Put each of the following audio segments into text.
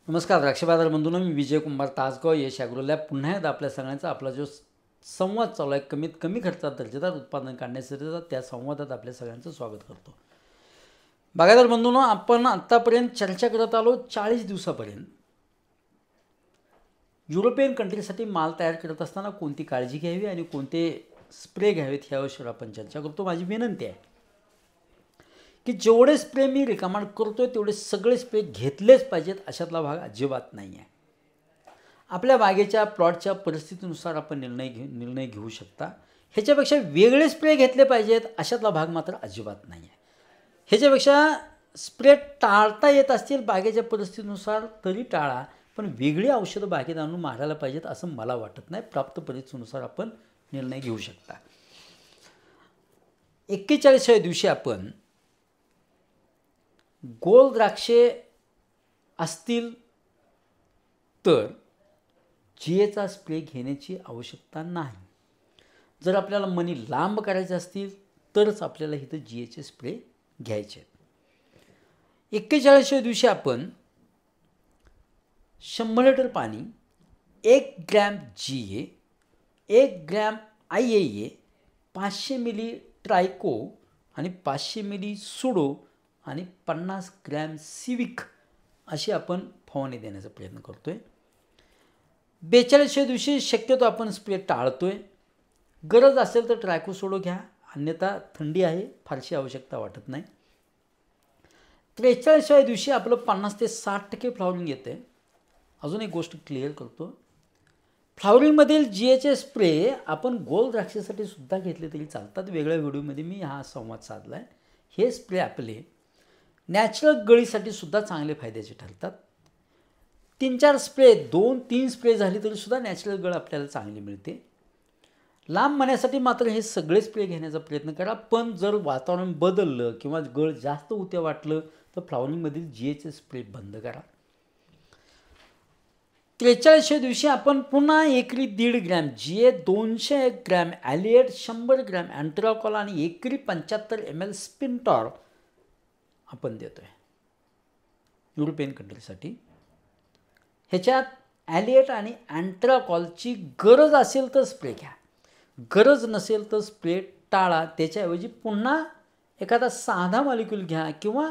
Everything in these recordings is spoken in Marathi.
नमस्कार द्राक्ष बाजार बंधूंनो, मी विजय कुमार तासगाव यश ॲग्रो लॅब पुन्हा एकदा आपल्या सगळ्यांचा आपला जो संवाद चालू आहे कमीत कमी खर्चात दर्जेदार उत्पादन काढण्यासाठी त्या संवादात आपल्या सगळ्यांचं स्वागत करतो. बागायतदार बंधूंनो, आपण आत्तापर्यंत चर्चा करत आलो 40 दिवसापर्यंत युरोपियन कंट्रीसाठी माल तयार करत असताना कोणती काळजी घ्यावी आणि कोणते स्प्रे घ्यावेत ह्याविषयी आपण चर्चा करतो. माझी विनंती आहे की जेवढे स्प्रे मी रिकमेंड करतोय तेवढे सगळे स्प्रे घेतलेच पाहिजेत अशातला भाग अजिबात नाही आहे. आपल्या बागेच्या प्लॉटच्या परिस्थितीनुसार आपण निर्णय घेऊ शकता. ह्याच्यापेक्षा वेगळे स्प्रे घेतले पाहिजेत अशातला भाग मात्र अजिबात नाही आहे. ह्याच्यापेक्षा स्प्रे टाळता येत असतील बागेच्या परिस्थितीनुसार तरी टाळा, पण वेगळी औषधं बागेत आणून मारायला पाहिजेत असं मला वाटत नाही. प्राप्त परिस्थितीनुसार आपण निर्णय घेऊ शकता. 41व्या दिवशी आपण गोल द्राक्षे असतील तर जीएचा स्प्रे घेण्याची आवश्यकता नाही. जर आपल्याला मनी लांब करायचे असतील तरच आपल्याला इथं जीएचे स्प्रे घ्यायचे आहेत. 41व्या दिवशी आपण 100 लिटर पाणी, 1 ग्रॅम जीए, 1 ग्रॅम आयएए, 500 मिली ट्रायको आणि 500 मिली सुडो आणि 50 ग्रॅम सिविक अशी आपण फवारणी देण्याचा प्रयत्न करतो आहे. 42व्या दिवशी शक्यतो आपण स्प्रे टाळतो आहे. गरज असेल तर ट्रायको सोडो घ्या, अन्यथा थंडी आहे, फारशी आवश्यकता वाटत नाही. 43व्या दिवशी आपलं 50 ते 60% फ्लॉवरिंग येतं आहे. अजून एक गोष्ट क्लिअर करतो, फ्लॉवरिंगमधील जीएचे स्प्रे आपण गोल द्राक्षेसाठी सुद्धा घेतले तरी चालतात. वेगळ्या व्हिडिओमध्ये मी हा संवाद साधला आहे. हे स्प्रे आपले नॅचरल गळीसाठी सुद्धा चांगले फायद्याचे ठरतात. 3-4 स्प्रे, 2-3 स्प्रे झाली तरी सुद्धा नॅचरल गळ आपल्याला चांगली मिळते. लांब मण्यासाठी मात्र हे सगळे स्प्रे घेण्याचा प्रयत्न करा, पण जर वातावरण बदललं किंवा गळ जास्त उत्या वाटलं तर फ्लॉवरिंगमधील जीएचे स्प्रे बंद करा. 43व्या दिवशी आपण पुन्हा एकरी 1.5 gram GA, 200 gram ॲलिएट, 100 gram Antracol आणि एकरी 75 ml स्पिनटॉर आपण देतो आहे युरोपियन कंट्रीसाठी. ह्याच्यात ॲलिएट आणि अँट्राकॉलची गरज असेल तर स्प्रे घ्या, गरज नसेल तर स्प्रे टाळा. त्याच्याऐवजी पुन्हा एखादा साधा मॉलिक्यूल घ्या किंवा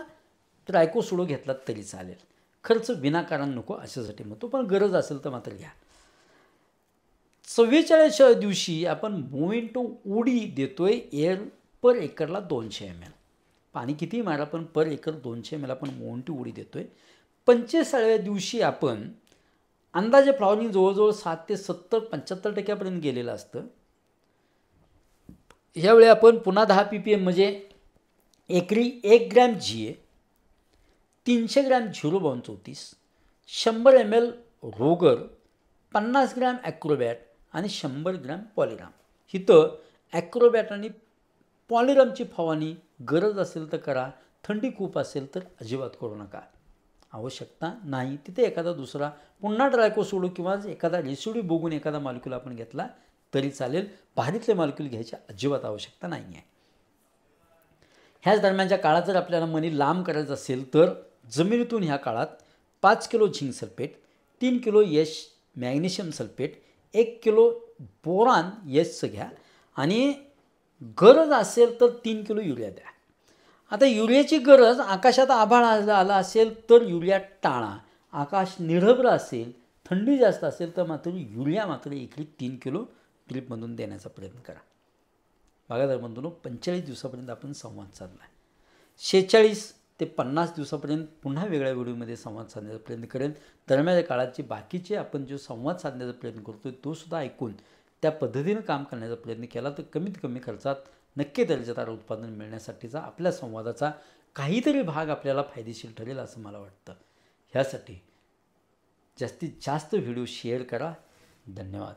ट्रायकोसुडो घेतला तरी चालेल. खर्च विनाकारण नको अशासाठी म्हणतो, पण गरज असेल तर मात्र घ्या. 44व्या दिवशी आपण मोविंटो उडी देतो आहे. एअर पर एकरला 200 ml. पाणी कितीही मारा पण पर एकर 200 ml आपण मोविंटो उडी देतो आहे. 45व्या दिवशी आपण अंदाजे फ्लॉवरिंग जवळजवळ 7 ते 70-75% गेलेलं असतं. ह्यावेळी आपण पुन्हा 10 ppm म्हणजे एकरी 1 ग्रॅम जीए, 300 ग्रॅम 032, 100 ml रोगर, 50 ग्रॅम ॲक्रोबॅट आणि 100 ग्रॅम पॉलिराम. इथं ॲक्रोबॅट आणि पॉलिरामची फवारणी गरज असेल तर करा, थंडी खूप असेल तर अजिबात करू नका. आवश्यकता नाही तिथे एखादा दुसरा पुन्हा ट्रायकोसोडो किंवा एखादा रेसिड्यू बघून एखादा मॉलिक्यूल आपण घेतला तरी चालेल. भारीतले मॉलिक्यूल घ्यायची अजिबात आवश्यकता नाही आहे. ह्याच दरम्यानच्या काळात जर आपल्याला मनी लांब करायचं असेल तर जमिनीतून ह्या काळात 5 kilo zinc sulphate, 3 kilo S magnesium sulphate, 1 kilo boron एसचं घ्या आणि गरज असेल तर 3 किलो युरिया द्या. आता युरियाची गरज आकाशात आभाळ आला असेल तर युरिया टाळा. आकाश निरभ्र असेल, थंडी जास्त असेल तर मात्र युरिया मात्र एकरी 3 किलो ड्रिपमधून देण्याचा प्रयत्न करा. बागायतदार बंधूंनो, 45 दिवसापर्यंत आपण संवाद साधला. 46 ते 50 दिवसापर्यंत पुन्हा वेगळ्या व्हिडिओमध्ये संवाद साधण्याचा प्रयत्न करेन. दरम्यानच्या काळाचे बाकीचे आपण जो संवाद साधण्याचा प्रयत्न करतो तो सुद्धा ऐकून त्या पद्धतीनं काम करण्याचा प्रयत्न केला तर कमीत कमी खर्चात नक्की दर्जेदार उत्पादन मिळण्यासाठीचा आपल्या संवादाचा काहीतरी भाग आपल्याला फायदेशीर ठरेल असं मला वाटतं. ह्यासाठी जास्तीत जास्त व्हिडिओ शेअर करा. धन्यवाद.